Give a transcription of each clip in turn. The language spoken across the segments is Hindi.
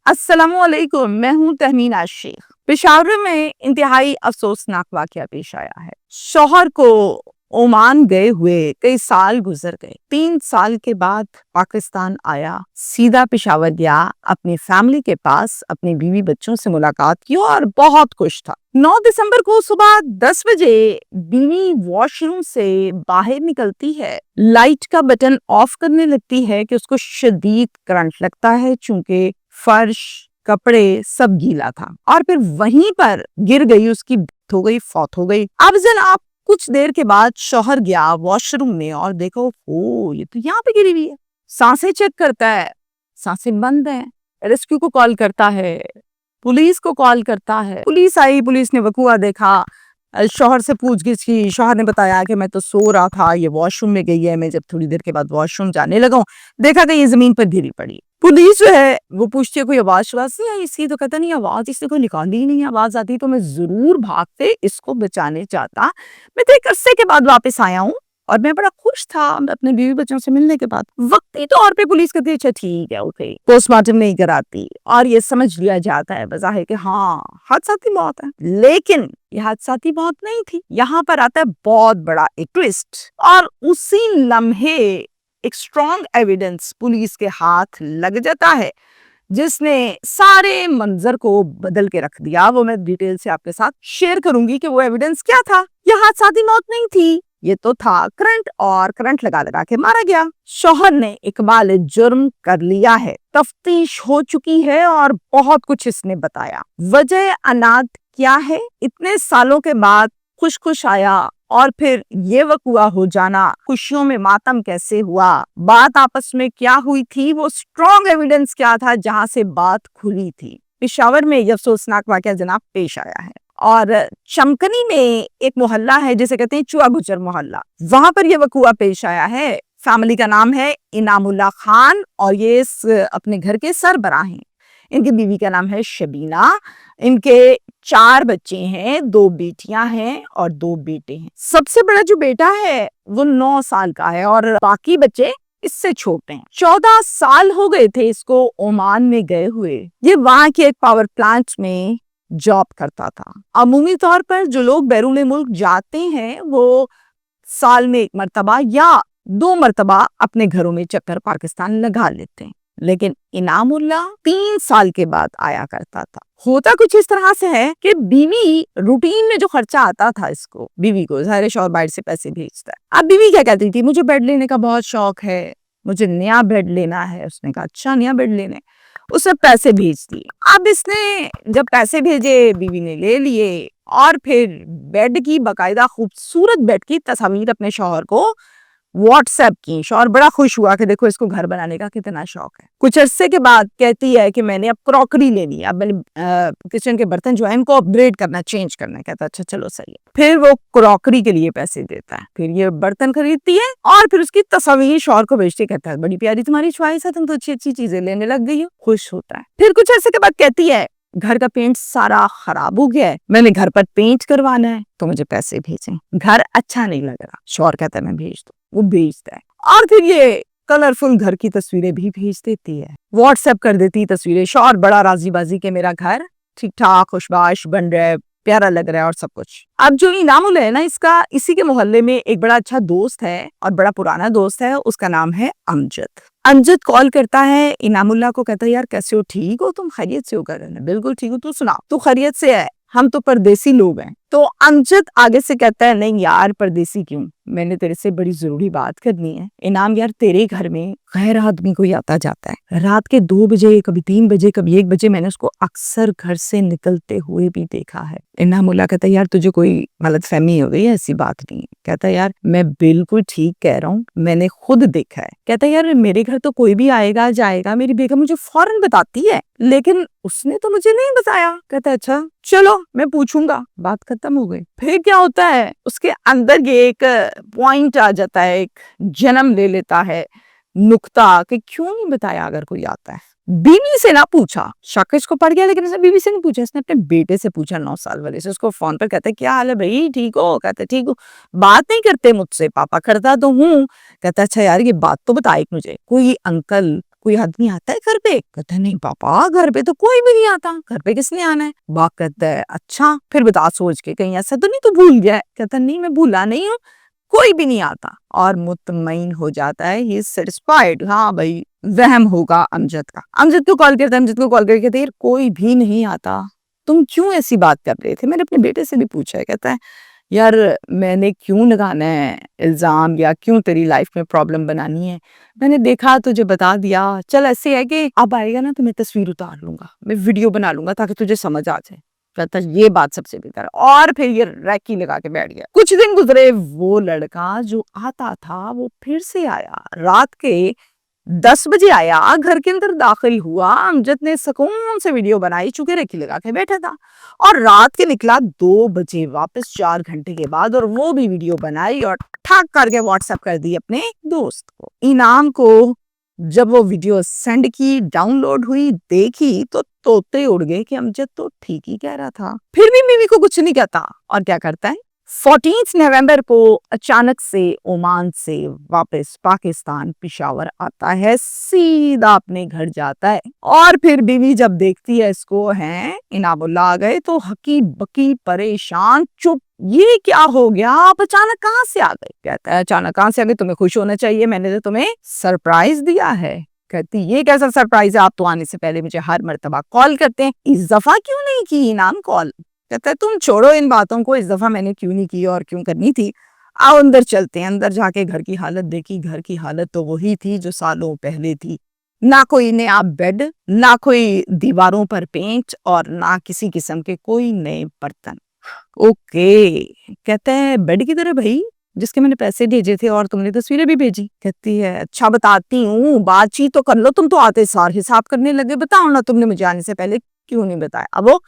अस्सलामुअलैकुम, मैं हूँ तहमीना शेख। पेशावर में इंतहाई अफसोसनाक वाकया पेश आया है। शौहर को ओमान गए हुए कई साल गुजर गए। 3 साल के बाद पाकिस्तान आया, सीधा पेशावर गया, अपनी फैमिली के पास अपनी बीवी बच्चों से मुलाकात की और बहुत खुश था। 9 दिसंबर को सुबह 10 बजे बीवी वॉशरूम से बाहर निकलती है, लाइट का बटन ऑफ करने लगती है कि उसको शदीद करंट लगता है, चूंकि फर्श कपड़े सब गीला था और फिर वहीं पर गिर गई, उसकी डेथ हो गई, फौत हो गई। अब जनाब कुछ देर के बाद शौहर गया वॉशरूम में और देखो ओ ये तो यहाँ पे गिरी हुई है। सांसें चेक करता है, सांसें बंद है। रेस्क्यू को कॉल करता है, पुलिस को कॉल करता है। पुलिस आई, पुलिस ने वकूआ देखा, शौहर से पूछगिछ की। शौहर ने बताया कि मैं तो सो रहा था, ये वॉशरूम में गई है, मैं जब थोड़ी देर के बाद वॉशरूम जाने लगा देखा कि ये जमीन पर गिरी पड़ी। पुलिस जो है वो पूछती है कोई आवाज नहीं आई इसकी, तो कहता नहीं आवाज इसने कोई निकाली ही नहीं, आवाज आती तो मैं जरूर भागते इसको बचाने जाता। मैं तो एक अरसे के बाद वापस आया हूँ और मैं बड़ा खुश था अपने बीवी बच्चों से मिलने के बाद। वक्ती तौर पे पुलिस कहती है अच्छा ठीक है, ओके, पोस्टमार्टम नहीं कराती और ये समझ लिया जाता है बज़ाहिर कि हाँ हादसाती मौत है। लेकिन ये हादसाती मौत नहीं थी। यहाँ पर आता है बहुत बड़ा एक ट्विस्ट और उसी लम्हे एक स्ट्रॉन्ग एविडेंस पुलिस के हाथ लग जाता है जिसने सारे मंजर को बदल के रख दिया। वो मैं डिटेल से आपके साथ शेयर करूंगी कि वो एविडेंस क्या था। यह हादसाती मौत नहीं थी, ये तो था करंट, और करंट लगा लगा के मारा गया। शौहर ने इकबाल जुर्म कर लिया है, तफ्तीश हो चुकी है और बहुत कुछ इसने बताया। वजह अनाथ क्या है, इतने सालों के बाद खुश खुश आया और फिर ये वकुआ हो जाना, खुशियों में मातम कैसे हुआ, बात आपस में क्या हुई थी, वो स्ट्रॉन्ग एविडेंस क्या था जहां से बात खुली थी। पेशावर में यह अफसोसनाक वाकया जनाब पेश आया है और चमकनी में एक मोहल्ला है जिसे कहते हैं चुआ गुजर मोहल्ला, वहां पर यह वकुआ पेश आया है। फैमिली का नाम है इनामुल्ला खान और ये अपने घर के सरबराह हैं। इनकी बीवी का नाम है शबीना। इनके 4 बच्चे हैं, 2 बेटियां हैं और 2 बेटे हैं। सबसे बड़ा जो बेटा है वो 9 साल का है और बाकी बच्चे इससे छोटे हैं। 14 साल हो गए थे इसको ओमान में गए हुए। ये वहां के एक पावर प्लांट में जॉब करता था। अमूमी तौर पर जो लोग बैरून मुल्क जाते हैं वो साल में 1 मरतबा या 2 मरतबा अपने घरों में चक्कर पाकिस्तान लगा लेते हैं, लेकिन इनामुल्ला 3 साल के बाद आया करता था। होता कुछ इस तरह से है कि बीवी रूटीन में जो खर्चा आता था इसको, बीवी को ज़ाहिर शौहर बाहर से पैसे भेजता है। अब बीवी क्या कहती थी, मुझे बेड लेने का बहुत शौक है, मुझे नया बेड लेना है। उसने कहा अच्छा नया बेड लेने, उसे पैसे भेज दिए। अब इसने जब पैसे भेजे बीवी ने ले लिए और फिर बेड की बाकायदा खूबसूरत बेड की तस्वीर अपने शौहर को व्हाट्सएप की। शौहर बड़ा खुश हुआ कि देखो इसको घर बनाने का कितना शौक है। कुछ अरसे के बाद कहती है कि मैंने अब क्रॉकरी लेनी है, अब मैंने किचन के बर्तन जो है इनको अपग्रेड करना, चेंज करना है। कहता अच्छा चलो सही है। फिर वो क्रॉकरी के लिए पैसे देता है, फिर ये बर्तन खरीदती है और फिर उसकी तस्वीर शौहर को भेजती। कहता है बड़ी प्यारी तुम्हारी च्वाइस है, तुम तो अच्छी अच्छी चीजें लेने लग गई हो। खुश होता है। फिर कुछ अरसे के बाद कहती है घर का पेंट सारा खराब हो गया है, मैंने घर पर पेंट करवाना है, तो मुझे पैसे भेजें, घर अच्छा नहीं लग रहा। शौहर कहता है मैं भेज दूं, वो भेजता है और फिर ये कलरफुल घर की तस्वीरें भी भेज देती है, व्हाट्सएप कर देती तस्वीरें। शौहर बड़ा राजी बाजी के मेरा घर ठीक ठाक खुशबाश बन रहा है, प्यारा लग रहा है और सब कुछ। अब जो इनामुल है ना, इसका इसी के मोहल्ले में एक बड़ा अच्छा दोस्त है और बड़ा पुराना दोस्त है, उसका नाम है अमजद। अमजद कॉल करता है इनामुल्ला को, कहता है यार कैसे हो, ठीक हो तुम, खैरियत से हो? कर बिल्कुल ठीक हो, तू सुना, तू खैरियत से है? हम तो परदेसी लोग हैं। तो अमजद आगे से कहता है नहीं यार परदेसी क्यों, मैंने तेरे से बड़ी जरूरी बात करनी है। इनाम यार तेरे घर में गैर आदमी कोई आता जाता है, रात के 2 बजे, कभी 3 बजे, कभी 1 बजे मैंने उसको अक्सर घर से निकलते हुए भी देखा है। इनामुल्ला कहता है यार तुझे कोई गलतफहमी हो गई है, ऐसी बात नहीं। कहता है यार मैं बिल्कुल ठीक कह रहा हूँ, मैंने खुद देखा है। कहता है यार मेरे घर तो कोई भी आएगा जाएगा, मेरी बेगम मुझे फौरन बताती है, लेकिन उसने तो मुझे नहीं बताया। कहता है अच्छा चलो मैं पूछूंगा। बात खत्म हो गई। फिर क्या होता है, उसके अंदर ये एक पॉइंट आ जाता है, एक जन्म ले लेता है नुक्ता कि क्यों नहीं बताया अगर कोई आता है। बीवी से ना पूछा, शक इसको पड़ गया, लेकिन इसने बीवी से नहीं पूछा, इसने अपने बेटे से पूछा 9 साल वाले से। उसको फोन पर कहते क्या हाल है भाई, ठीक हो? कहते ठीक हो। बात नहीं करते मुझसे? पापा करता तो हूँ। कहता अच्छा यार ये बात तो बता एक मुझे, कोई अंकल कोई आदमी आता है घर पे? कहता है नहीं पापा, घर पे तो कोई भी नहीं आता, घर पे किसने आना है? बाप कहता है अच्छा, फिर बता सोच के, कहीं ऐसा तो नहीं तू भूल गया है? कहता नहीं मैं भूला नहीं हूँ, कोई भी नहीं आता। और मुतमईन हो जाता है, ही इज सेटिस्फाइड, हाँ भाई वहम होगा अमजद का। अमजद को कॉल करता है, अमजद को कॉल करके कहते यार कोई भी नहीं आता, तुम क्यों ऐसी बात कर रहे थे? मैंने अपने बेटे से भी पूछा है। कहता है यार मैंने क्यों लगाना है इल्जाम, या क्यों तेरी लाइफ में प्रॉब्लम बनानी है, मैंने देखा तुझे बता दिया। चल ऐसे है कि अब आएगा ना तो मैं तस्वीर उतार लूंगा, मैं वीडियो बना लूंगा ताकि तुझे समझ आ जाए। कहता ये बात सबसे बेकार है, और फिर ये रैकी लगा के बैठ गया। कुछ दिन गुजरे, वो लड़का जो आता था वो फिर से आया, रात के 10 बजे आया, घर के अंदर दाखिल हुआ। अमजद ने सुकून से वीडियो बनाई, चूंकि रेखी लगा के बैठा था, और रात के निकला 2 बजे वापस 4 घंटे के बाद, और वो भी वीडियो बनाई और ठाक करके व्हाट्सएप कर दी अपने दोस्त को। इनाम को जब वो वीडियो सेंड की, डाउनलोड हुई, देखी तो तोते उड़ गए कि अमजद तो ठीक ही कह रहा था। फिर भी बीवी को कुछ नहीं कहता, और क्या करता है 14 नवंबर को अचानक से ओमान से वापस पाकिस्तान पेशावर आता है, सीधा अपने घर जाता है। और फिर बीवी जब देखती है इसको, है इनामुल्लाह आ गए, तो हकी बकी परेशान, चुप, ये क्या हो गया, आप अचानक कहाँ से आ गए? कहता है अचानक कहाँ से आ गए, तुम्हें खुश होना चाहिए, मैंने तो तुम्हें सरप्राइज दिया है। कहती ये कैसा सरप्राइज है, आप तो आने से पहले मुझे हर मर्तबा कॉल करते हैं, इस दफा क्यों नहीं की इनाम कॉल? कहता है तुम छोड़ो इन बातों को, इस दफा मैंने क्यों नहीं की और क्यों करनी थी, आओ अंदर चलते हैं। अंदर जाके घर की हालत देखी, घर की हालत तो वही थी जो सालों पहले थी, ना कोई नया बेड, ना कोई दीवारों पर पेंट, और ना किसी किस्म के कोई नए बर्तन। ओके, कहते हैं बेड की तरह भाई जिसके मैंने पैसे भेजे थे और तुमने तस्वीरें भी भेजी। कहती है अच्छा बताती हूँ, बातचीत तो कर लो, तुम तो आते सार हिसाब करने लगे, बताओ ना तुमने मुझे आने से पहले क्यों नहीं बताया। अब वो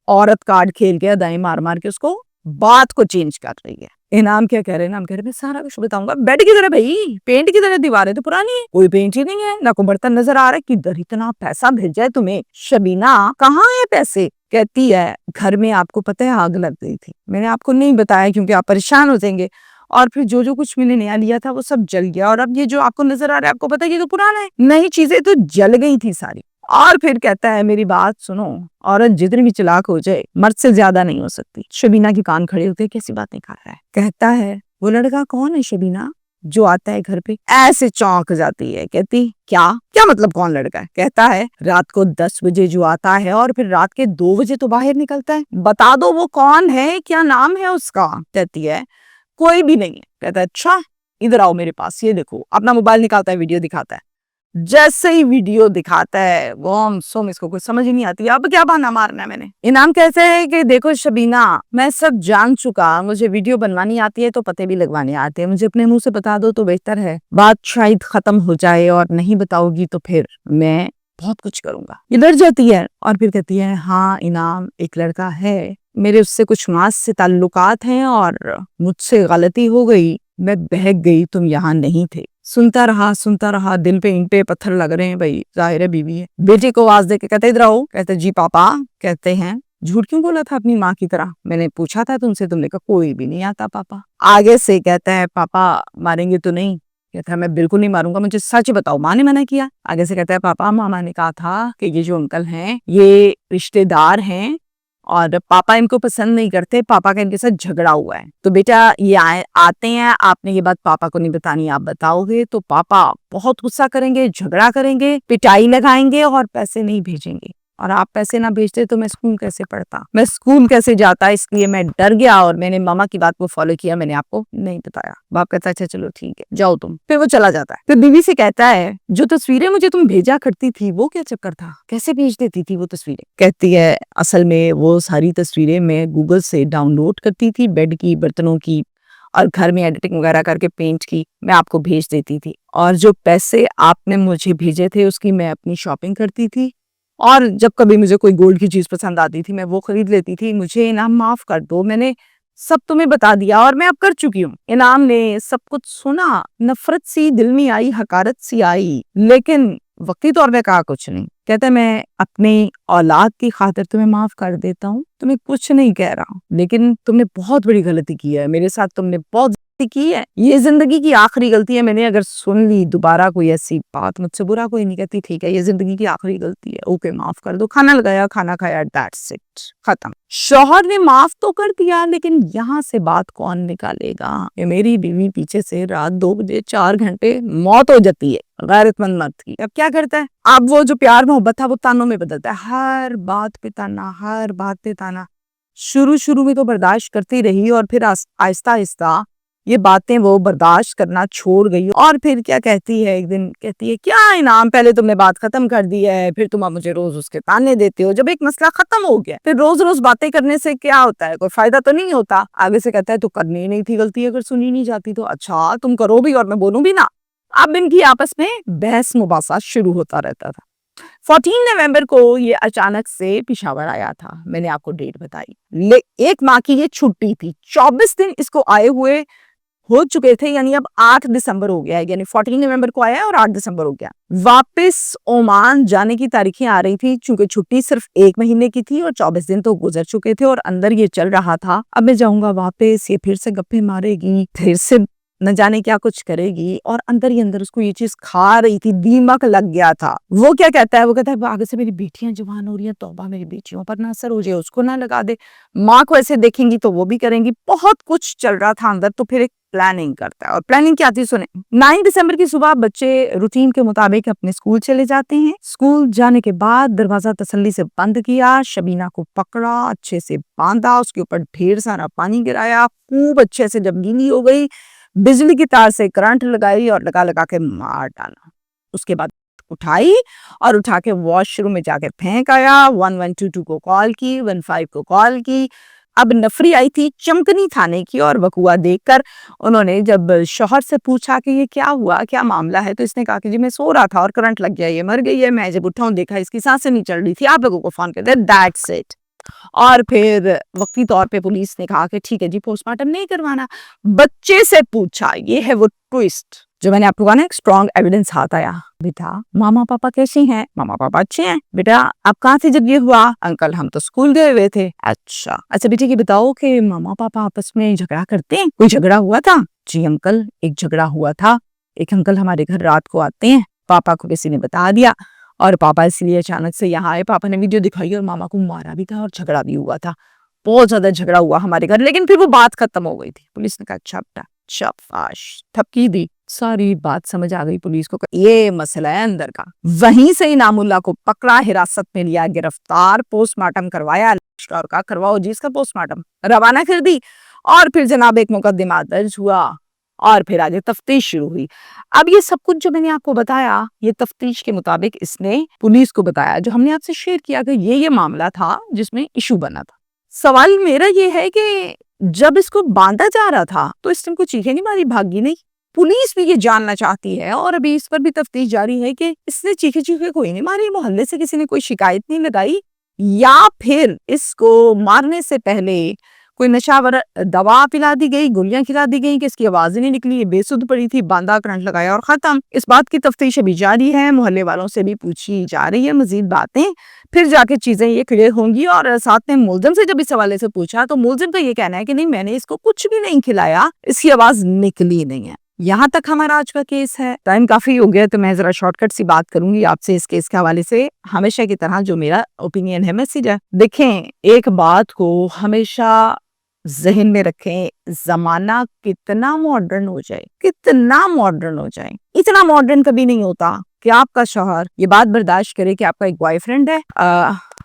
औरत कार्ड खेल के अदाएं मार मार के उसको बात को चेंज कर रही है। इनाम क्या कह रहे हैं, नाम कह रहे मैं सारा कुछ बताऊंगा, बेड की तरह भाई, पेंट की तरह दीवारें तो पुरानी है, कोई पेंट ही नहीं है, ना कोई बर्तन नजर आ रहा है, किधर इतना पैसा भेजा है तुम्हें? शबीना कहाँ है पैसे? कहती है घर में आपको पता है आग लग गई थी, मैंने आपको नहीं बताया क्योंकि आप परेशान हो जाएंगे, और फिर जो जो कुछ मैंने नया लिया था वो सब जल गया, और अब ये जो आपको नजर आ रहा है आपको पता है ये तो पुराना है, नई चीजें तो जल गई थी सारी। और फिर कहता है मेरी बात सुनो, औरत जितनी भी चालाक हो जाए मर्द से ज्यादा नहीं हो सकती। शबीना के कान खड़े होते, कैसी बात नहीं कर रहा है? कहता है वो लड़का कौन है शबीना जो आता है घर पे? ऐसे चौंक जाती है, कहती क्या क्या मतलब कौन लड़का है? कहता है रात को 10 बजे जो आता है और फिर रात के 2 बजे तो बाहर निकलता है, बता दो वो कौन है, क्या नाम है उसका? कहती है कोई भी नहीं है। कहता है अच्छा इधर आओ मेरे पास, ये देखो, अपना मोबाइल निकालता है, वीडियो दिखाता है। जैसे ही वीडियो दिखाता है वो सोम इसको कुछ समझ ही नहीं आती, अब क्या बहाना मारना है मैंने। इनाम कहते हैं कि देखो शबीना मैं सब जान चुका, मुझे वीडियो बनवानी आती है तो पते भी लगवाने आते हैं, मुझे अपने मुंह से बता दो तो बेहतर है, बात शायद खत्म हो जाए, और नहीं बताओगी तो फिर मैं बहुत कुछ करूंगा। ये डर जाती है और फिर कहती है हाँ इनाम एक लड़का है, मेरे उससे कुछ मास से ताल्लुकात हैं और मुझसे गलती हो गई, मैं बहक गई, तुम यहाँ नहीं थे। सुनता रहा, दिल पे ईंटें पत्थर लग रहे हैं भाई, जाहिर है बीवी है। बेटे को आवाज दे के कहते इधर आओ। कहते जी पापा। कहते हैं झूठ क्यों बोला था अपनी माँ की तरह, मैंने पूछा था तुमसे, तुमने कहा कोई भी नहीं आता पापा। आगे से कहता है पापा मारेंगे तो नहीं? कहता है मैं बिल्कुल नहीं मारूंगा, मुझे सच बताओ माँ ने मना किया? आगे से कहता है पापा मामा ने कहा था कि ये जो अंकल हैं ये रिश्तेदार हैं और पापा इनको पसंद नहीं करते, पापा का इनके साथ झगड़ा हुआ है, तो बेटा ये आते हैं, आपने ये बात पापा को नहीं बतानी, आप बताओगे तो पापा बहुत गुस्सा करेंगे, झगड़ा करेंगे, पिटाई लगाएंगे और पैसे नहीं भेजेंगे, और आप पैसे ना भेजते तो मैं स्कूल कैसे पढ़ता, मैं स्कूल कैसे जाता, इसलिए मैं डर गया और मैंने मामा की बात को फॉलो किया, मैंने आपको नहीं बताया। बाप कहता है अच्छा चलो ठीक है जाओ तुम, फिर वो चला जाता है। फिर बीवी से कहता है जो तस्वीरें मुझे तुम भेजा करती थी वो क्या चक्कर था, कैसे भेज देती थी वो तस्वीरें? कहती है असल में वो सारी तस्वीरें मैं गूगल से डाउनलोड करती थी, बेड की, बर्तनों की, और घर में एडिटिंग वगैरह करके पेंट की मैं आपको भेज देती थी, और जो पैसे आपने मुझे भेजे थे उसकी मैं अपनी शॉपिंग करती थी, और जब कभी मुझे कोई गोल्ड की चीज पसंद आती थी मैं वो खरीद लेती थी, मुझे इनाम माफ कर दो, मैंने सब तुम्हें बता दिया और मैं अब कर चुकी हूँ। इनाम ने सब कुछ सुना, नफरत सी दिल में आई, हकारत सी आई, लेकिन वक्ती तौर पे कहा कुछ नहीं। कहता मैं अपनी औलाद की खातिर तुम्हें माफ कर देता हूँ, तुम्हें कुछ नहीं कह रहा हूँ, लेकिन तुमने बहुत बड़ी गलती की है मेरे साथ, तुमने बहुत की है, ये जिंदगी की आखिरी गलती है। मैंने अगर सुन ली दोबारा कोई ऐसी बात, मुझसे बुरा कोई नहीं कहती, ठीक है ये जिंदगी की आखिरी गलती है, ओके माफ कर दो। खाना लगाया, खाना खाया, दैट्स इट, खत्म। शौहर ने माफ तो कर दिया, लेकिन यहाँ से बात कौन निकालेगा? ये मेरी बीवी पीछे से रात 2 बजे 4 घंटे मौत हो जाती है गैरतमंद मर्द की। अब क्या करता है? अब वो जो प्यार मोहब्बत था वो तानों में बदलता है, हर बात पे ताना, हर बात पे ताना। शुरू में तो बर्दाश्त करती रही और फिर आहिस्ता आहिस्ता ये बातें वो बर्दाश्त करना छोड़ गई। और फिर क्या कहती है, एक दिन कहती है, क्या इनाम, पहले तुमने बात खत्म कर दी है, फिर तुम अब मुझे रोज उसके ताने देते हो। जब एक मसला खत्म हो गया फिर रोज रोज बातें करने से क्या होता है? कोई फायदा तो नहीं होता। आगे से कहता है तो करनी ही नहीं थी गलती, अगर सुनी नहीं जाती तो। अच्छा तुम करो भी और मैं बोलूं भी ना। अब इनकी आपस में बहस मुबासा शुरू होता रहता था। 14 नवंबर को ये अचानक से पेशावर आया था, मैंने आपको डेट बताई। एक माह की ये छुट्टी थी, 24 दिन इसको आए हुए हो चुके थे, यानी अब 8 दिसंबर हो गया है, यानी 14 नवंबर को आया और 8 दिसंबर हो गया। वापस ओमान जाने की तारीखें आ रही थी, चूंकि छुट्टी सिर्फ 1 महीने की थी और 24 दिन तो गुजर चुके थे और अंदर ये चल रहा था, अब मैं जाऊंगा वापस, ये फिर से गप्पे मारेगी, फिर से न जाने क्या कुछ करेगी। और अंदर ही अंदर उसको ये चीज खा रही थी, दीमक लग गया था। वो क्या कहता है? वो कहता है आगे से मेरी बेटियां जवान हो रही हैं, तौबा मेरी बेटियों पर ना असर हो जाए, उसको ना लगा दे, माँ को ऐसे देखेंगी तो वो भी करेंगी। बहुत कुछ चल रहा था अंदर। तो फिर एक प्लानिंग करता है, और प्लानिंग क्या थी सुने। 9 दिसंबर की सुबह बच्चे रूटीन के मुताबिक अपने स्कूल चले जाते हैं। स्कूल जाने के बाद दरवाजा तसल्ली से बंद किया, शबीना को पकड़ा, अच्छे से बांधा, उसके ऊपर ढेर सारा पानी गिराया, खूब अच्छे से जब गीली हो गई बिजली की तार से करंट लगाई और लगा लगा के मार डाला। उसके बाद उठाई और उठा के वॉशरूम में जाके फेंक आया। 1122 को कॉल की, 15 को कॉल की। अब नफरी आई थी चमकनी थाने की, और वकुआ देखकर उन्होंने जब शौहर से पूछा कि ये क्या हुआ, क्या मामला है, तो इसने कहा कि जी मैं सो रहा था और करंट लग गया, ये मर गई है। मैं जब उठाऊं देखा इसकी सांसें नहीं चल रही थी, आप लोगों को फोन कर दिया, दैट्स इट। और फिर वक्ती तौर पे पुलिस ने कहा कि ठीक है जी पोस्टमार्टम नहीं करवाना। बच्चे से पूछा, ये है वो ट्विस्ट जो मैंने आपको कहा ना, एक स्ट्रॉन्ग एविडेंस हाथ आया। बेटा मामा पापा कैसे हैं? मामा पापा अच्छे हैं। बेटा आप कहाँ थे जब ये हुआ? अंकल हम तो स्कूल गए हुए थे। अच्छा बेटे ये बताओ कि मामा पापा आपस में झगड़ा करते हैं? कोई झगड़ा हुआ था? जी अंकल एक झगड़ा हुआ था। एक अंकल हमारे घर रात को आते हैं, पापा को किसी ने बता दिया और पापा इसलिए अचानक से यहाँ आए। पापा ने वीडियो दिखाई और मामा को मारा भी था और झगड़ा भी हुआ था। बहुत ज्यादा झगड़ा हुआ हमारे घर, लेकिन फिर वो बात खत्म हो गई थी। पुलिस ने कहा अच्छा बेटा, शाबाश, थपकी दी। सारी बात समझ आ गई पुलिस को, ये मसला है अंदर का। वहीं से इनामुल्लाह को पकड़ा, हिरासत में लिया, गिरफ्तार, पोस्टमार्टम करवाया। और का करवाओ जी इसका पोस्टमार्टम, रवाना कर दी। और फिर जनाब एक मुकदमा दर्ज हुआ और फिर आगे तफ्तीश शुरू हुई। अब ये सब कुछ जो मैंने आपको बताया, ये तफ्तीश के मुताबिक इसने पुलिस को बताया, जो हमने आपसे शेयर किया कि ये मामला था जिसमें इशू बना था। सवाल मेरा ये है कि जब इसको बांधा जा रहा था तो इस टाइम को चीखें नहीं मारी, भागी नहीं? पुलिस भी ये जानना चाहती है और अभी इस पर भी तफ्तीश जारी है कि इसने चीखे चीखे कोई नहीं मारी, मोहल्ले से किसी ने कोई शिकायत नहीं लगाई, या फिर इसको मारने से पहले कोई नशावर दवा पिला दी गई, गोलियां खिला दी गई कि इसकी आवाज ही नहीं निकली, ये बेसुध पड़ी थी, बांधा, करंट लगाया और खत्म। इस बात की तफ्तीश अभी जारी है, मोहल्ले वालों से भी पूछी जा रही है मजीद बातें, फिर जाके चीजें ये क्लियर होंगी। और साथ में मुलजिम से जब इस हवाले से पूछा तो मुलजिम का ये कहना है कि नहीं मैंने इसको कुछ भी नहीं खिलाया, इसकी आवाज निकली नहीं है। यहाँ तक हमारा आज का केस है। टाइम काफी हो गया तो मैं जरा शॉर्टकट सी बात करूंगी आपसे इस केस के हवाले से। हमेशा की तरह जो मेरा ओपिनियन है, मैसेज है, देखें एक बात को हमेशा जहन में रखें, जमाना कितना मॉडर्न हो जाए, कितना मॉडर्न हो जाए, इतना मॉडर्न कभी नहीं होता कि आपका शौहर ये बात बर्दाश्त करे कि आपका एक बॉयफ्रेंड है।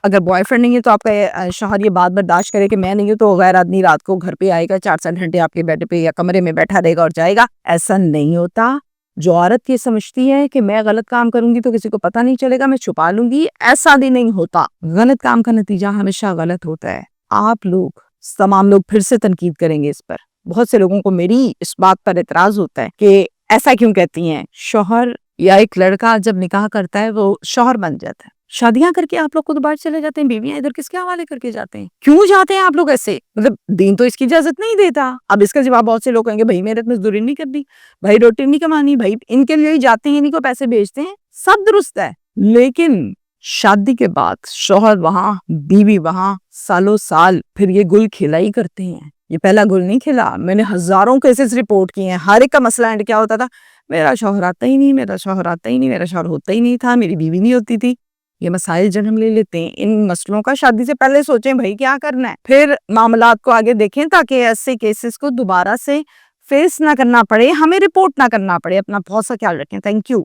अगर बॉयफ्रेंड नहीं है तो आपका शौहर ये बात बर्दाश्त करे कि मैं नहीं हूं तो गैर आदमी रात को घर पे आएगा, 4-7 घंटे आपके बेड पे या कमरे में बैठा रहेगा और जाएगा। ऐसा नहीं होता। जो औरत ये समझती है कि मैं गलत काम करूंगी तो किसी को पता नहीं चलेगा, मैं छुपा लूंगी, ऐसा भी नहीं होता। गलत काम का नतीजा हमेशा गलत होता है। आप लोग तमाम लोग फिर से तनकीद करेंगे इस पर। बहुत से लोगों को मेरी इस बात पर एतराज होता है कि ऐसा क्यों कहती हैं। शौहर या एक लड़का जब निकाह करता है वो शौहर बन जाता है। शादियां करके आप लोग खुद बाहर चले जाते हैं, बीवियां इधर किसके हवाले करके जाते हैं? क्यों जाते हैं आप लोग ऐसे? मतलब दीन तो इसकी इजाजत नहीं देता। अब इसका जवाब बहुत से लोग कहेंगे भाई मेहनत मजदूरी नहीं करनी, भाई रोटी नहीं कमानी, भाई इनके लिए ही जाते हैं, इन्हीं को पैसे भेजते हैं। सब दुरुस्त है, लेकिन शादी के बाद शौहर वहां, बीवी वहां, सालों साल फिर ये गुल खिलाई करते हैं। ये पहला गुल नहीं खिला, मैंने हजारों केसेस रिपोर्ट किए हैं। हर एक का मसला एंड क्या होता था, मेरा शौहर आता ही नहीं, मेरा शौहर आता ही नहीं, मेरा शौहर होता ही नहीं था, मेरी बीवी नहीं होती थी। ये मसाइल जन्म ले लेते हैं। इन मसलों का शादी से पहले सोचें भाई क्या करना है, फिर मामलात को आगे देखें ताकि ऐसे केसेस को दोबारा से फेस ना करना पड़े, हमें रिपोर्ट ना करना पड़े। अपना बहुत सा ख्याल रखें। Thank you.